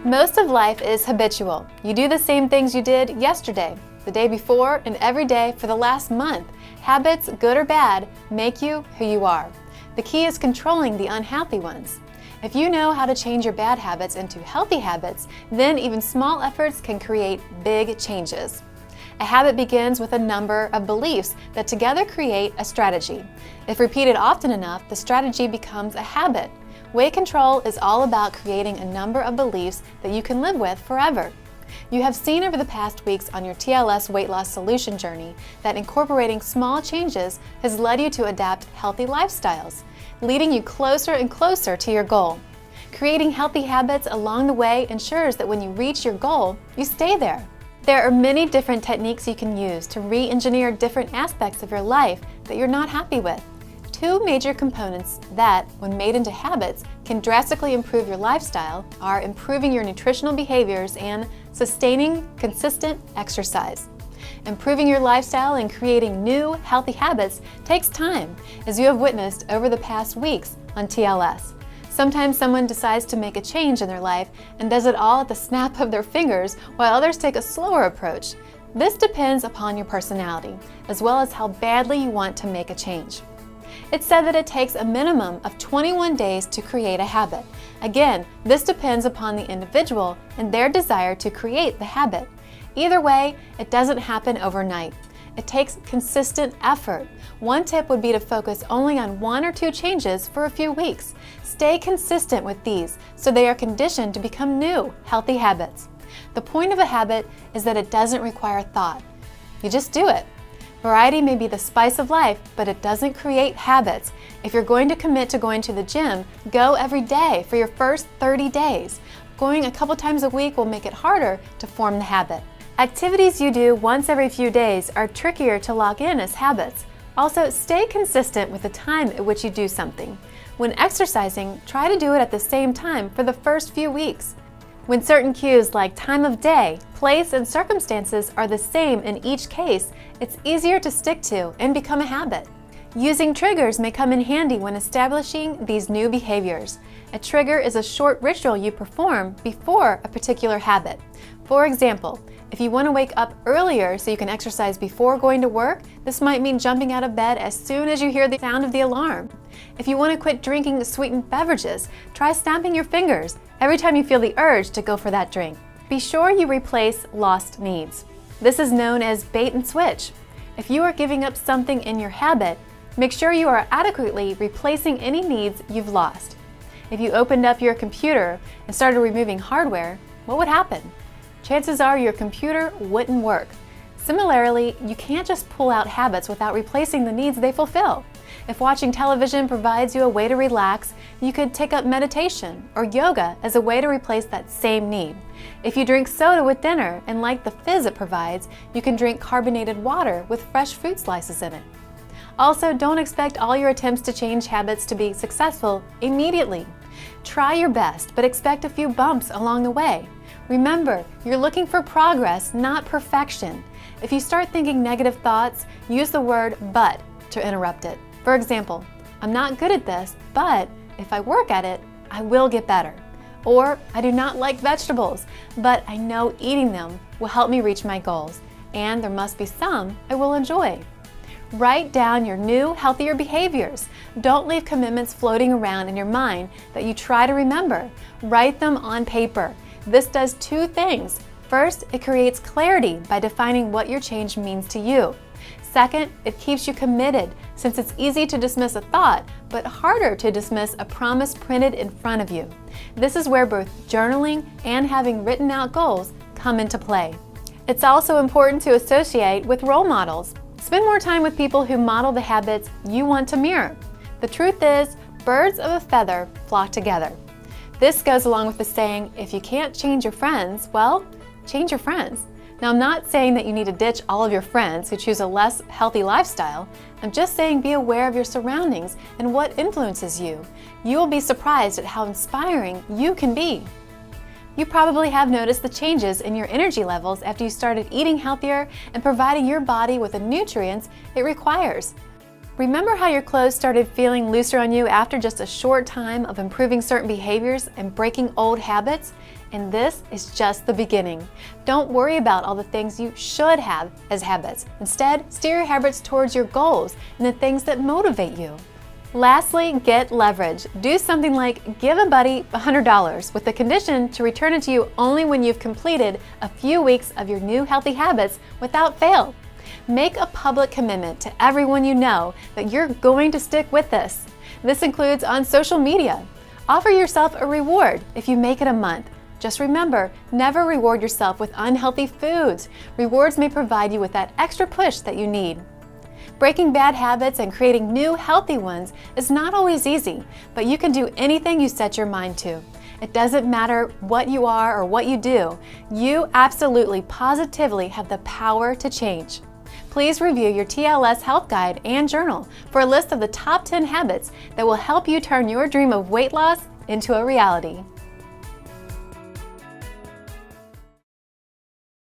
Most of life is habitual. You do the same things you did yesterday, the day before, and every day for the last month. Habits, good or bad, make you who you are. The key is controlling the unhealthy ones. If you know how to change your bad habits into healthy habits, then even small efforts can create big changes. A habit begins with a number of beliefs that together create a strategy. If repeated often enough, the strategy becomes a habit. Weight control is all about creating a number of beliefs that you can live with forever. You have seen over the past weeks on your TLS weight loss solution journey that incorporating small changes has led you to adapt healthy lifestyles, leading you closer and closer to your goal. Creating healthy habits along the way ensures that when you reach your goal, you stay there. There are many different techniques you can use to re-engineer different aspects of your life that you're not happy with. Two major components that, when made into habits, can drastically improve your lifestyle are improving your nutritional behaviors and sustaining consistent exercise. Improving your lifestyle and creating new, healthy habits takes time, as you have witnessed over the past weeks on TLS. Sometimes someone decides to make a change in their life and does it all at the snap of their fingers, while others take a slower approach. This depends upon your personality, as well as how badly you want to make a change. It's said that it takes a minimum of 21 days to create a habit. Again, this depends upon the individual and their desire to create the habit. Either way, it doesn't happen overnight. It takes consistent effort. One tip would be to focus only on one or two changes for a few weeks. Stay consistent with these so they are conditioned to become new, healthy habits. The point of a habit is that it doesn't require thought. You just do it. Variety may be the spice of life, but it doesn't create habits. If you're going to commit to going to the gym, go every day for your first 30 days. Going a couple times a week will make it harder to form the habit. Activities you do once every few days are trickier to lock in as habits. Also, stay consistent with the time at which you do something. When exercising, try to do it at the same time for the first few weeks. When certain cues like time of day, place, and circumstances are the same in each case, it's easier to stick to and become a habit. Using triggers may come in handy when establishing these new behaviors. A trigger is a short ritual you perform before a particular habit. For example, if you want to wake up earlier so you can exercise before going to work, this might mean jumping out of bed as soon as you hear the sound of the alarm. If you want to quit drinking sweetened beverages, try snapping your fingers every time you feel the urge to go for that drink. Be sure you replace lost needs. This is known as bait and switch. If you are giving up something in your habit, make sure you are adequately replacing any needs you've lost. If you opened up your computer and started removing hardware, what would happen? Chances are your computer wouldn't work. Similarly, you can't just pull out habits without replacing the needs they fulfill. If watching television provides you a way to relax, you could take up meditation or yoga as a way to replace that same need. If you drink soda with dinner and like the fizz it provides, you can drink carbonated water with fresh fruit slices in it. Also, don't expect all your attempts to change habits to be successful immediately. Try your best, but expect a few bumps along the way. Remember, you're looking for progress, not perfection. If you start thinking negative thoughts, use the word "but" to interrupt it. For example, I'm not good at this, but if I work at it, I will get better. Or, I do not like vegetables, but I know eating them will help me reach my goals, and there must be some I will enjoy. Write down your new, healthier behaviors. Don't leave commitments floating around in your mind that you try to remember. Write them on paper. This does two things. First, it creates clarity by defining what your change means to you. Second, it keeps you committed, since it's easy to dismiss a thought, but harder to dismiss a promise printed in front of you. This is where both journaling and having written out goals come into play. It's also important to associate with role models. Spend more time with people who model the habits you want to mirror. The truth is, birds of a feather flock together. This goes along with the saying, if you can't change your friends, well, change your friends. Now, I'm not saying that you need to ditch all of your friends who choose a less healthy lifestyle. I'm just saying be aware of your surroundings and what influences you. You will be surprised at how inspiring you can be. You probably have noticed the changes in your energy levels after you started eating healthier and providing your body with the nutrients it requires. Remember how your clothes started feeling looser on you after just a short time of improving certain behaviors and breaking old habits? And this is just the beginning. Don't worry about all the things you should have as habits. Instead, steer your habits towards your goals and the things that motivate you. Lastly, get leverage. Do something like give a buddy $100 with the condition to return it to you only when you've completed a few weeks of your new healthy habits without fail. Make a public commitment to everyone you know that you're going to stick with this. This includes on social media. Offer yourself a reward if you make it a month. Just remember, never reward yourself with unhealthy foods. Rewards may provide you with that extra push that you need. Breaking bad habits and creating new healthy ones is not always easy, but you can do anything you set your mind to. It doesn't matter what you are or what you do, you absolutely, positively have the power to change. Please review your TLS Health Guide and Journal for a list of the top 10 habits that will help you turn your dream of weight loss into a reality.